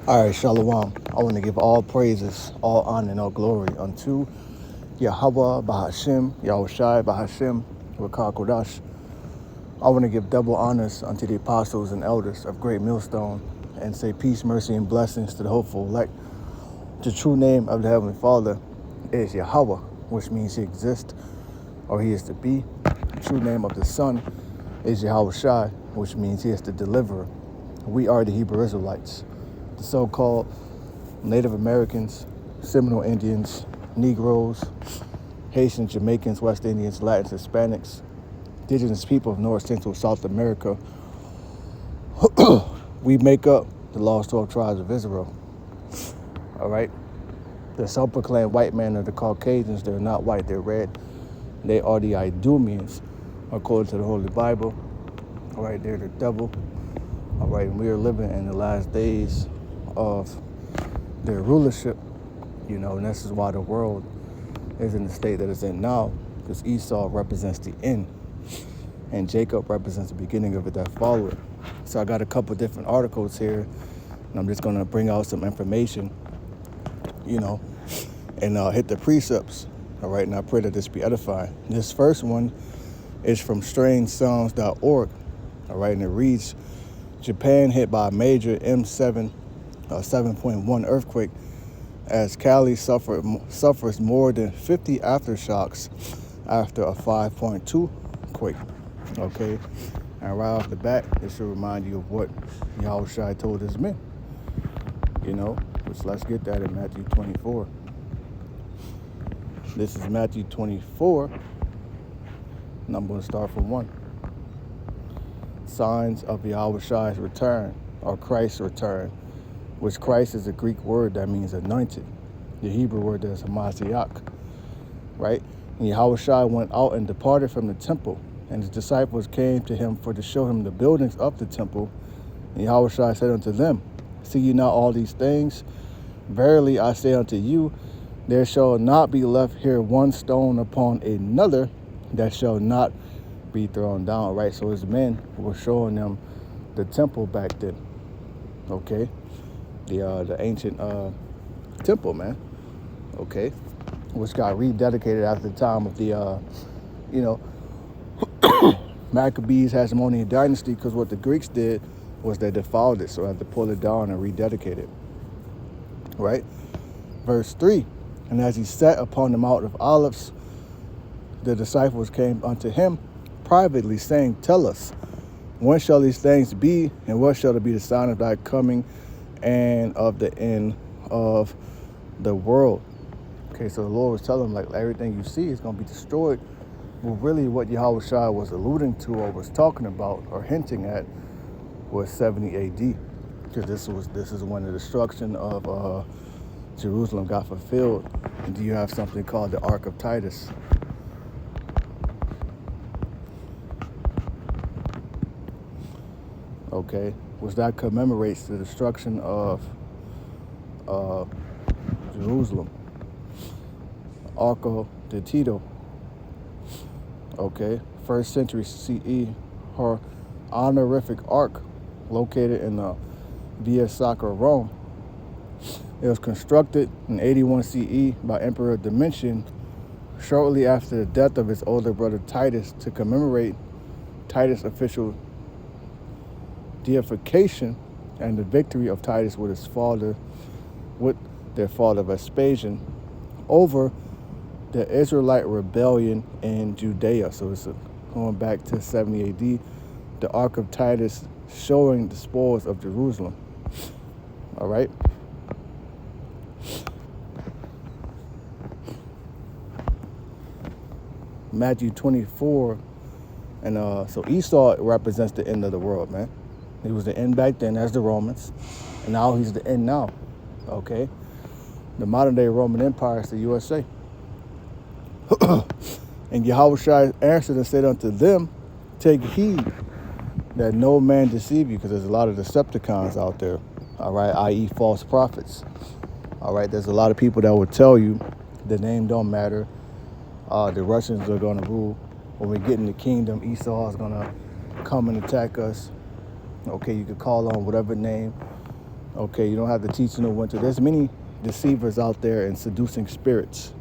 All right, Shalom. I want to give all praises, all honor, and all glory unto Yahweh, Bahashim, Yahushai, Bahashim, Rakah Kodash. I want to give double honors unto the apostles and elders of Great Millstone and say peace, mercy, and blessings to the hopeful elect. The true name of the Heavenly Father is Yahweh, which means He exists or He is to be. The true name of the Son is Yahushai, which means He is the deliverer. We are the Hebrew Israelites, the so-called Native Americans, Seminole Indians, Negroes, Haitians, Jamaicans, West Indians, Latins, Hispanics, indigenous people of North, Central, South America. We make up the lost 12 tribes of Israel. All right? The self-proclaimed white man are the Caucasians. They're not white, they're red. They are the Idumeans, according to the Holy Bible. All right, they're the devil. All right, and we are living in the last days of their rulership, and this is why the world is in the state that it's in now, because Esau represents the end, and Jacob represents the beginning of it that followed. So I got a couple different articles here, and I'm just going to bring out some information, and hit the precepts. All right, and I pray that this be edifying. This first one is from strangesongs.org. All right, and it reads, Japan hit by a major M7 7.1 earthquake as Cali suffers more than 50 aftershocks after a 5.2 quake. Okay, and right off the bat, this should remind you of what Yahushua told his men. Which let's get that in Matthew 24. This is Matthew 24, and I'm going to start from 1. Signs of Yahushua's return, or Christ's return, which Christ is a Greek word that means anointed. The Hebrew word is Hamashiach, right? And Yahushua went out and departed from the temple, and his disciples came to him to show him the buildings of the temple. And Yahushua said unto them, See ye not all these things? Verily I say unto you, there shall not be left here one stone upon another that shall not be thrown down, right? So his men were showing them the temple back then, okay? The ancient temple, man, okay? Which got rededicated after the time of the, Maccabees Hasmonean dynasty, because what the Greeks did was they defiled it, so they had to pull it down and rededicate it, right? Verse 3, and as he sat upon the Mount of Olives, the disciples came unto him privately, saying, Tell us, when shall these things be, and what shall it be the sign of thy coming and of the end of the world? Okay, so the Lord was telling them, like, everything you see is going to be destroyed. Well, really what Yahushua was alluding to or was talking about or hinting at was 70 AD, because this is when the destruction of Jerusalem got fulfilled. And do you have something called the Ark of Titus? Okay, which that commemorates the destruction of Jerusalem. Arco de Tito. Okay, 1st century CE, her honorific ark located in the Via Sacra, Rome. It was constructed in 81 CE by Emperor Domitian shortly after the death of his older brother Titus to commemorate Titus' official deification and the victory of Titus with their father Vespasian over the Israelite rebellion in Judea. So it's going back to 70 AD, the Ark of Titus showing the spoils of Jerusalem. All right. Matthew 24, and so Esau represents the end of the world, man. He was the end back then as the Romans, and now he's the end now, okay? The modern day Roman Empire is the USA. And Yahushua answered and said unto them, Take heed that no man deceive you, because there's a lot of Decepticons out there, all right, i.e. false prophets. All right, there's a lot of people that will tell you the name don't matter. The Russians are going to rule. When we get in the kingdom, Esau is going to come and attack us. Okay, you could call on whatever name Okay, you don't have the teaching of winter. There's many deceivers out there and seducing spirits.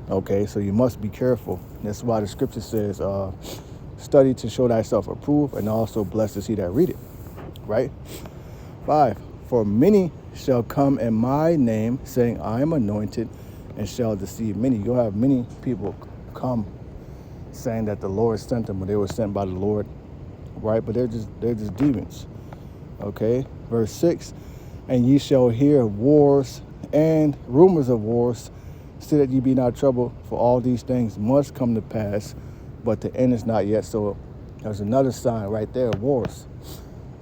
Okay, so you must be careful. That's why the scripture says, study to show thyself approved, and also blessed is he that read it. Right? 5. For many shall come in my name, saying, I am anointed, and shall deceive many. You'll have many people come saying that the Lord sent them, or they were sent by the Lord. Right? But they're just demons. Okay? Verse 6. And ye shall hear of wars and rumors of wars. See that ye be not troubled, for all these things must come to pass, but the end is not yet. So there's another sign right there, wars.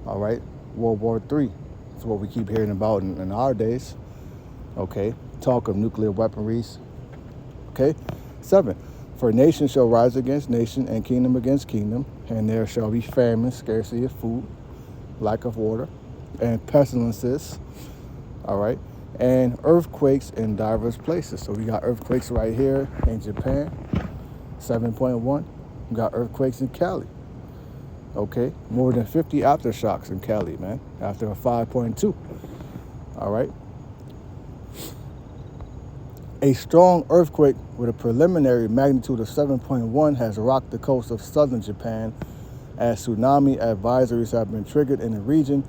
All right, World War III. That's what we keep hearing about in our days. Okay, talk of nuclear weaponries. Okay, 7. For nation shall rise against nation, and kingdom against kingdom, and there shall be famine, scarcity of food, lack of water, and pestilences. All right. And earthquakes in diverse places. So we got earthquakes right here in Japan, 7.1. We got earthquakes in Cali. Okay, more than 50 aftershocks in Cali, man, after a 5.2. All right. A strong earthquake with a preliminary magnitude of 7.1 has rocked the coast of southern Japan, as tsunami advisories have been triggered in the region,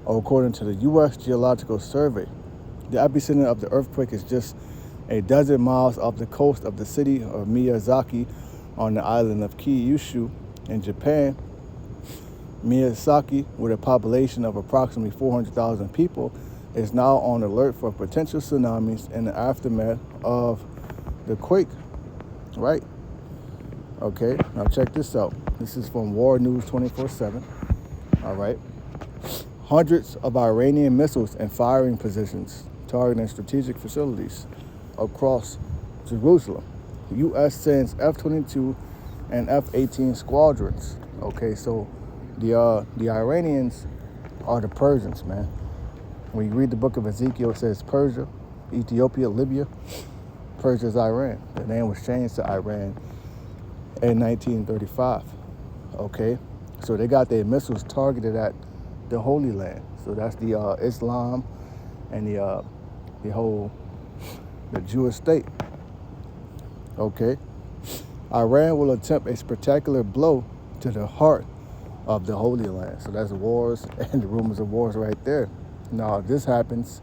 according to the U.S. Geological Survey. The epicenter of the earthquake is just a dozen miles off the coast of the city of Miyazaki on the island of Kyushu in Japan. Miyazaki, with a population of approximately 400,000 people, is now on alert for potential tsunamis in the aftermath of the quake. Right? Okay, now check this out. This is from War News 24/7. All right. Hundreds of Iranian missiles in firing positions targeting strategic facilities across Jerusalem. The U.S. sends F-22 and F-18 squadrons. Okay, so the Iranians are the Persians, man. When you read the book of Ezekiel, it says Persia, Ethiopia, Libya. Persia is Iran. The name was changed to Iran in 1935. Okay, so they got their missiles targeted at the Holy Land. So that's the Islam and the Jewish state. Okay, Iran will attempt a spectacular blow to the heart of the Holy Land. So that's wars and the rumors of wars right there. Now, if this happens,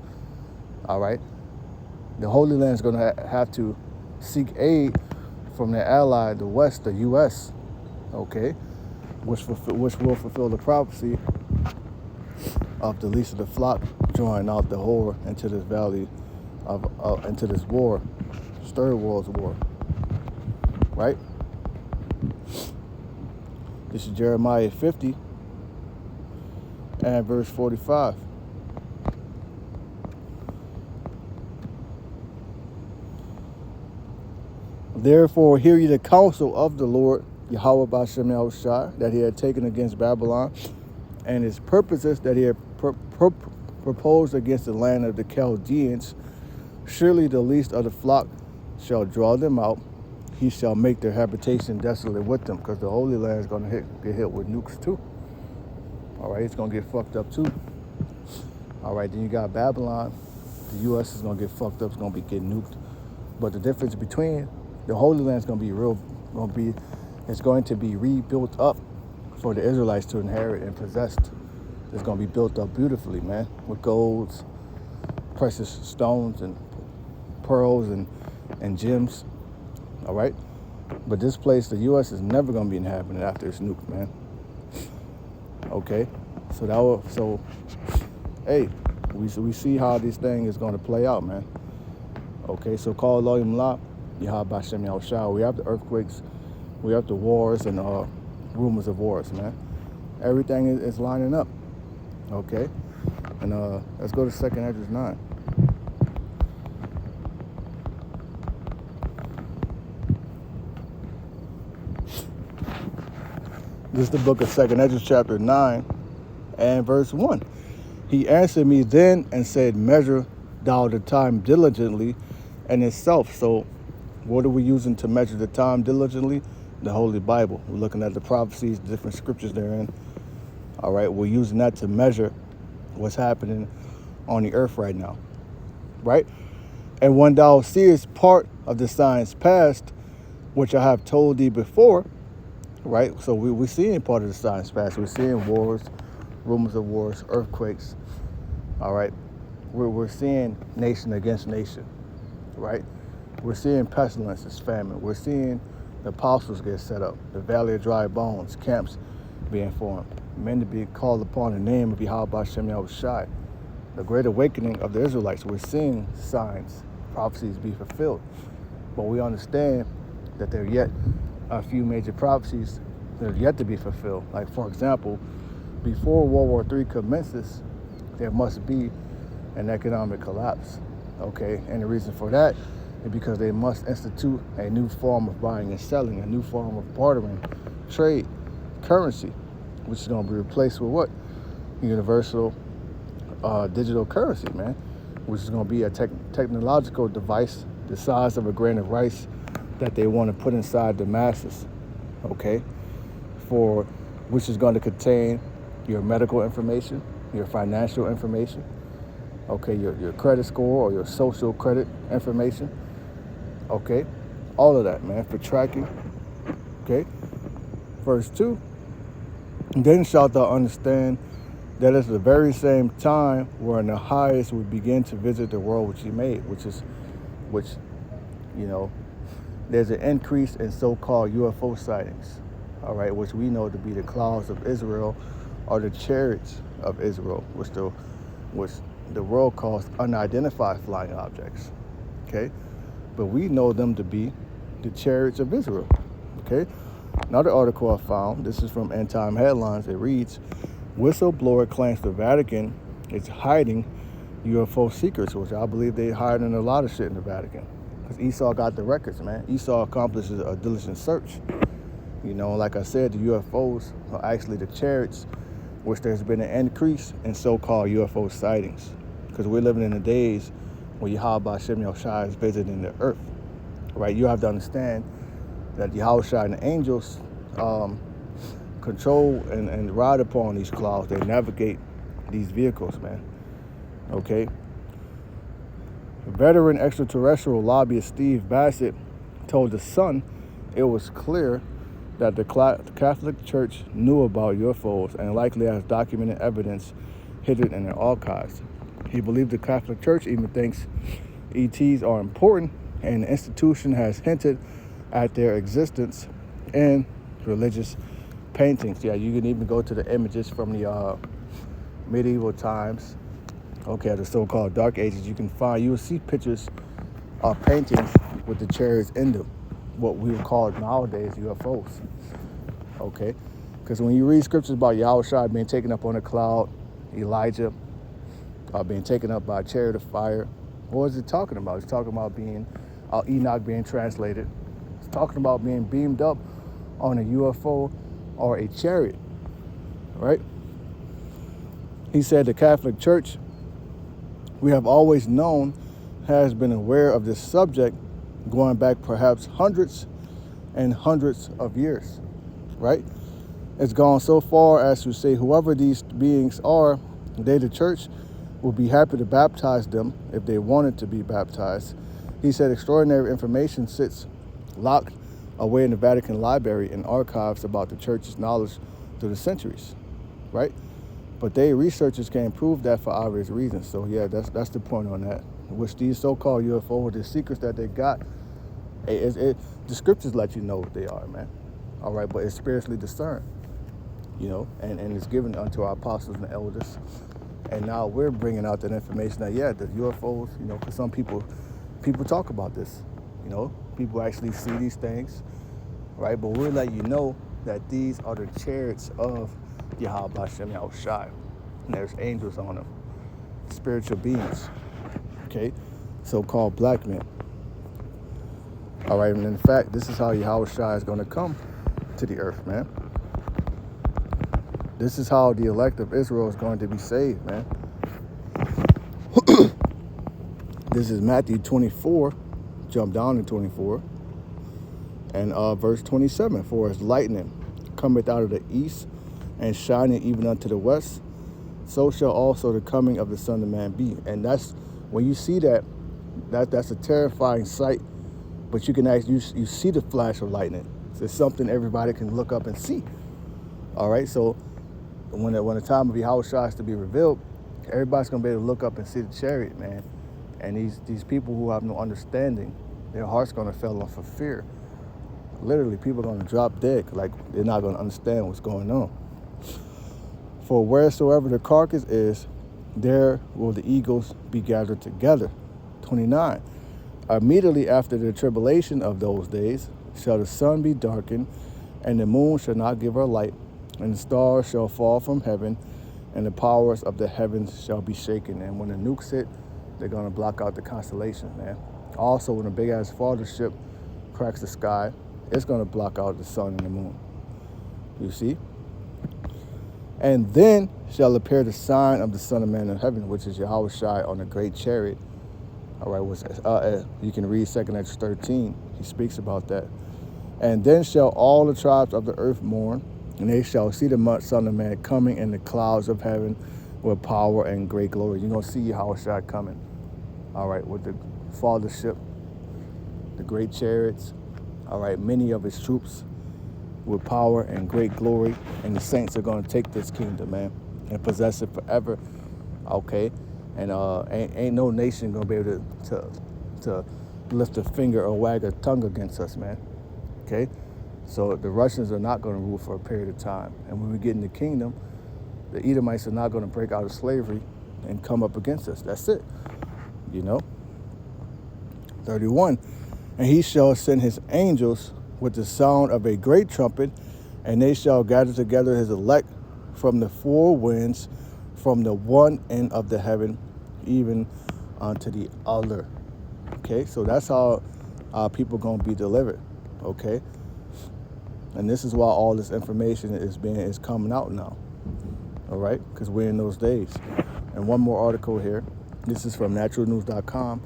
all right, the Holy Land is going to have to seek aid from their ally, the West, the U.S. Okay, which will fulfill the prophecy of the least of the flock drawing out the whore into this valley into this war, third world war. Right? This is Jeremiah 50 and verse 45. Therefore, hear ye the counsel of the Lord, Yahweh B'Shem Yahushua, that he had taken against Babylon, and his purposes that he had proposed against the land of the Chaldeans. Surely the least of the flock shall draw them out. He shall make their habitation desolate with them, because the Holy Land is going to get hit with nukes too. All right, it's going to get fucked up too. All right, then you got Babylon. The U.S. is going to get fucked up. It's going to be getting nuked. But the difference between the Holy Land is going to be it's going to be rebuilt up for the Israelites to inherit and possess. It's going to be built up beautifully, man, with golds, precious stones, and pearls and gems. All right, but this place, the U.S. is never going to be inhabited after it's nuked, man. Okay, so hey, we see how this thing is going to play out, man. Okay, so call Elohim La, Yahweh B'Shem Yahushua. We have the earthquakes, we have the wars and rumors of wars, man. Everything is lining up. Okay, and let's go to 2 Esdras 9. This is the book of 2 Esdras chapter 9 and verse 1. He answered me then and said, measure thou the time diligently and itself. So what are we using to measure the time diligently? The Holy Bible. We're looking at the prophecies, different scriptures therein. All right, we're using that to measure what's happening on the earth right now, right? And when thou seest part of the signs past, which I have told thee before, right? So we're seeing part of the signs past. We're seeing wars, rumors of wars, earthquakes, all right? We're seeing nation against nation, right? We're seeing pestilences, famine. We're seeing the apostles get set up, the valley of dry bones, camps being formed, men to be called upon the name of Yahweh Shem Yahushai, the great awakening of the Israelites. We're seeing signs, prophecies be fulfilled. But we understand that there are yet a few major prophecies that are yet to be fulfilled. Like, for example, before World War III commences, there must be an economic collapse, okay? And the reason for that is because they must institute a new form of buying and selling, a new form of bartering, trade, currency, which is going to be replaced with what? Universal digital currency, man, which is going to be a technological device the size of a grain of rice that they want to put inside the masses, okay? For which is going to contain your medical information, your financial information, okay, your credit score or your social credit information, okay? All of that, man, for tracking, okay? Verse 2, then shalt thou understand that it's the very same time wherein the highest would begin to visit the world which he made, which, you know, there's an increase in so-called UFO sightings, all right, which we know to be the clouds of Israel or the chariots of Israel, which the world calls unidentified flying objects, okay? But we know them to be the chariots of Israel, okay? Another article I found, this is from End Time Headlines, it reads, whistleblower claims the Vatican is hiding UFO secrets, which I believe they hiding a lot of shit in the Vatican. Because Esau got the records, man. Esau accomplishes a diligent search. You know, like I said, the UFOs are actually the chariots, which there's been an increase in so-called UFO sightings. Because we're living in the days when Yahweh Shem Yahushai is visiting the earth, right? You have to understand that Yahushai and the angels control and ride upon these clouds. They navigate these vehicles, man, okay? Veteran extraterrestrial lobbyist Steve Bassett told The Sun it was clear that the Catholic Church knew about UFOs and likely has documented evidence hidden in their archives. He believed the Catholic Church even thinks ETs are important, and the institution has hinted at their existence in religious paintings. Yeah, you can even go to the images from the medieval times, okay, the so-called Dark Ages. You will see pictures of paintings with the chariots in them, what we would call nowadays UFOs, okay? Because when you read scriptures about Yahushua being taken up on a cloud, Elijah being taken up by a chariot of fire, what is it talking about? It's talking about being Enoch being translated. It's talking about being beamed up on a UFO or a chariot, right? He said the Catholic Church, we have always known, has been aware of this subject going back perhaps hundreds and hundreds of years, right? It's gone so far as to say whoever these beings are, they, the church, will be happy to baptize them if they wanted to be baptized. He said extraordinary information sits locked away in the Vatican Library and archives about the church's knowledge through the centuries, right? But researchers can't prove that for obvious reasons. So yeah, that's the point on that. Which these so-called UFOs, the secrets that they got, the scriptures let you know what they are, man. All right, but it's spiritually discerned, you know, and it's given unto our apostles and elders. And now we're bringing out that information that, yeah, the UFOs, you know, because some people talk about this, you know, people actually see these things, right? But we'll let you know that these are the chariots of Yahweh Shem Yahushai. And there's angels on them, spiritual beings, okay? So-called black men. All right, and in fact, this is how Yahushua is going to come to the earth, man. This is how the elect of Israel is going to be saved, man. This is Matthew 24, jump down to 24, and verse 27. For as lightning cometh out of the east, and shineth even unto the west, so shall also the coming of the Son of Man be. And that's when you see that's a terrifying sight. But you can actually you see the flash of lightning. So it's something everybody can look up and see. All right. So when the time of Yahushua is to be revealed, everybody's gonna be able to look up and see the chariot, man. And these people who have no understanding, their heart's gonna fall off for fear. Literally, people are gonna drop dead, like they're not gonna understand what's going on. For wheresoever the carcass is, there will the eagles be gathered together. 29. Immediately after the tribulation of those days shall the sun be darkened, and the moon shall not give her light, and the stars shall fall from heaven, and the powers of the heavens shall be shaken. And when the nukes hit, they're going to block out the constellation, man. Also, when a big-ass father ship cracks the sky, it's going to block out the sun and the moon. You see? And then shall appear the sign of the Son of Man in heaven, which is Yahushua on a great chariot. All right, which, you can read 2 Acts 13. He speaks about that. And then shall all the tribes of the earth mourn, and they shall see the Son of Man coming in the clouds of heaven with power and great glory. You're going to see Yahushua coming. All right, with the father ship, the great chariots. All right, many of his troops with power and great glory. And the saints are going to take this kingdom, man, and possess it forever. Okay? And ain't no nation gonna be able to lift a finger or wag a tongue against us, man. Okay, so the Russians are not gonna rule for a period of time, and when we get in the kingdom, the Edomites are not gonna break out of slavery and come up against us. That's it, you know. 31, and he shall send his angels with the sound of a great trumpet, and they shall gather together his elect from the four winds, from the one end of the heaven even unto the other. Okay, so that's how people gonna be delivered. Okay, and this is why all this information is coming out now. All right, because we're in those days. And one more article here. This is from naturalnews.com.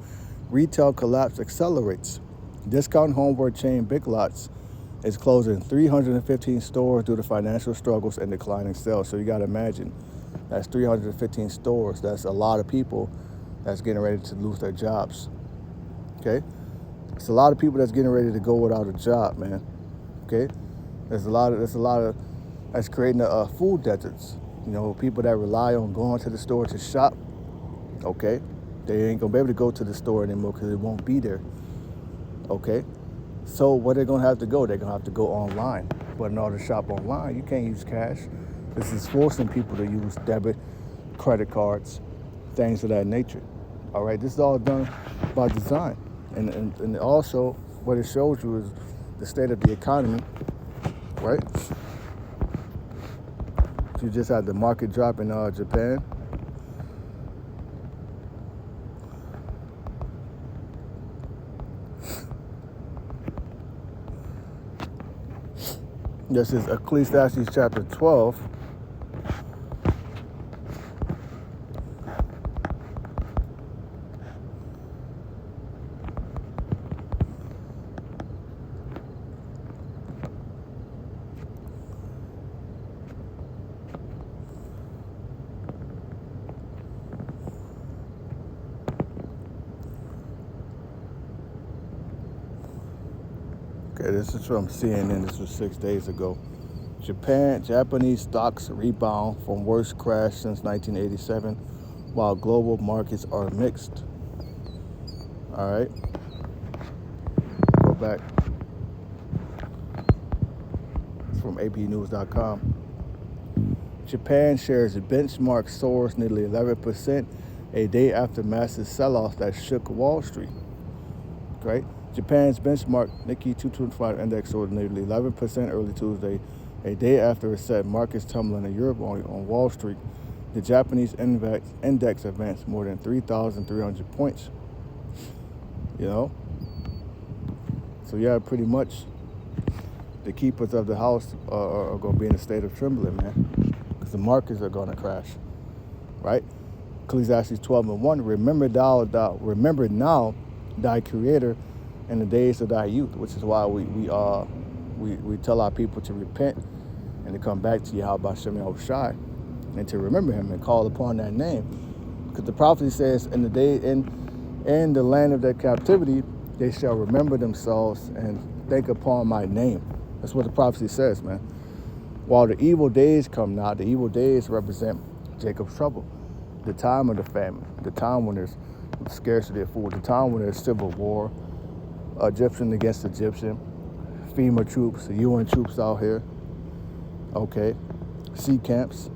Retail collapse accelerates. Discount homeware chain Big Lots is closing 315 stores due to financial struggles and declining sales. So you got to imagine, that's 315 stores. That's a lot of people that's getting ready to lose their jobs. Okay? It's a lot of people that's getting ready to go without a job, man. Okay? That's creating a food deserts. You know, people that rely on going to the store to shop. Okay? They ain't gonna be able to go to the store anymore because it won't be there. Okay? So where they're gonna have to go? They're gonna have to go online. But in order to shop online, you can't use cash. This is forcing people to use debit, credit cards, things of that nature. All right, this is all done by design. And also, what it shows you is the state of the economy, right? You just had the market drop in Japan. This is Ecclesiastes chapter 12. Okay, this is from CNN. This was 6 days ago. Japanese stocks rebound from worst crash since 1987, while global markets are mixed. All right. Go back. It's from apnews.com. Japan shares benchmark soars nearly 11% a day after massive sell-off that shook Wall Street. Right? Japan's benchmark Nikkei 225 index soared nearly 11% early Tuesday, a day after it set markets tumbling in Europe on Wall Street. The Japanese index advanced more than 3,300 points. You know? So yeah, pretty much the keepers of the house are going to be in a state of trembling, man, because the markets are going to crash, right? Ecclesiastes 12:1, remember now thy creator in the days of thy youth, which is why we tell our people to repent and to come back to Yahweh Shem Yahushai, and to remember him and call upon that name. Because the prophecy says, in the land of their captivity, they shall remember themselves and think upon my name. That's what the prophecy says, man. While the evil days come now, the evil days represent Jacob's trouble, the time of the famine, the time when there's scarcity of food, the time when there's civil war, Egyptian against Egyptian, FEMA troops, the UN troops out here, okay, sea camps.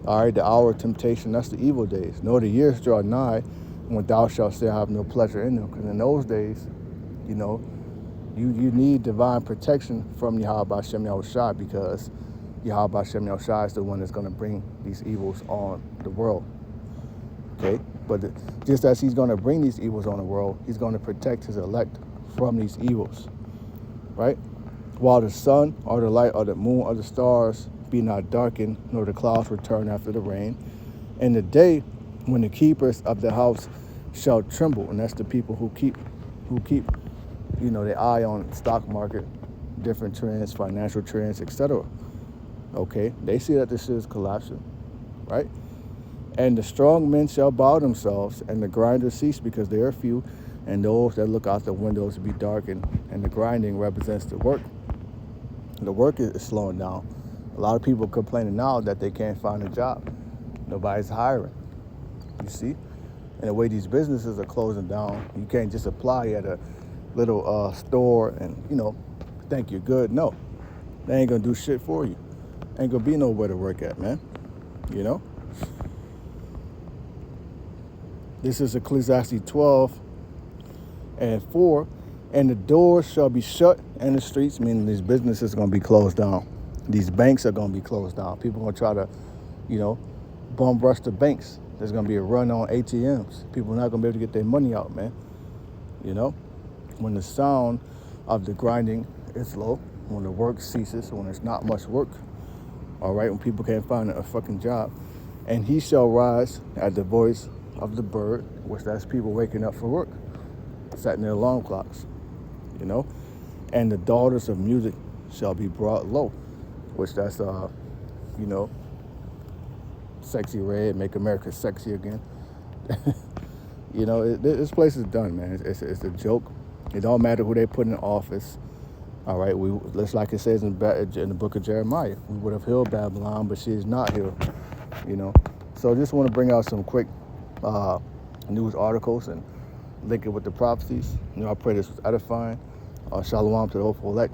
All right, the hour of temptation, that's the evil days. No, the years draw nigh when thou shalt still have no pleasure in them. Because in those days, you know, you need divine protection from Yahweh Hashem Yahushua, because Yahweh Hashem Yahushua is the one that's going to bring these evils on the world. Okay? But just as he's going to bring these evils on the world, he's going to protect his elect from these evils. Right? While the sun or the light or the moon or the stars be not darkened, nor the clouds return after the rain, and the day when the keepers of the house shall tremble, and that's the people who keep you know, their eye on stock market, different trends, financial trends, etc. Okay, they see that this shit is collapsing, right? And the strong men shall bow themselves, and the grinders cease, because they are few, and those that look out the windows be darkened. And the grinding represents the work. The work is slowing down. A lot of people complaining now that they can't find a job. Nobody's hiring. You see? And the way these businesses are closing down, you can't just apply at a little store and, you know, think you're good. No, they ain't gonna do shit for you. Ain't gonna be nowhere to work at, man. You know? This is Ecclesiastes 12:4. And the doors shall be shut in the streets, meaning these businesses are gonna be closed down. These banks are gonna be closed down. People are gonna try to, you know, bum rush the banks. There's gonna be a run on ATMs. People are not gonna be able to get their money out, man. You know? When the sound of the grinding is low, when the work ceases, when there's not much work, all right, when people can't find a fucking job, and he shall rise at the voice of the bird, which that's people waking up for work, setting their alarm clocks, you know, and the daughters of music shall be brought low, which that's, you know, Sexy Red, Make America Sexy Again. You know, this place is done, man. It's a joke. It don't matter who they put in office. All right, just like it says in the book of Jeremiah, we would have healed Babylon, but she is not healed. You know, so I just want to bring out some quick news articles and link it with the prophecies. You know, I pray this was edifying. Shalom to the hopeful elect.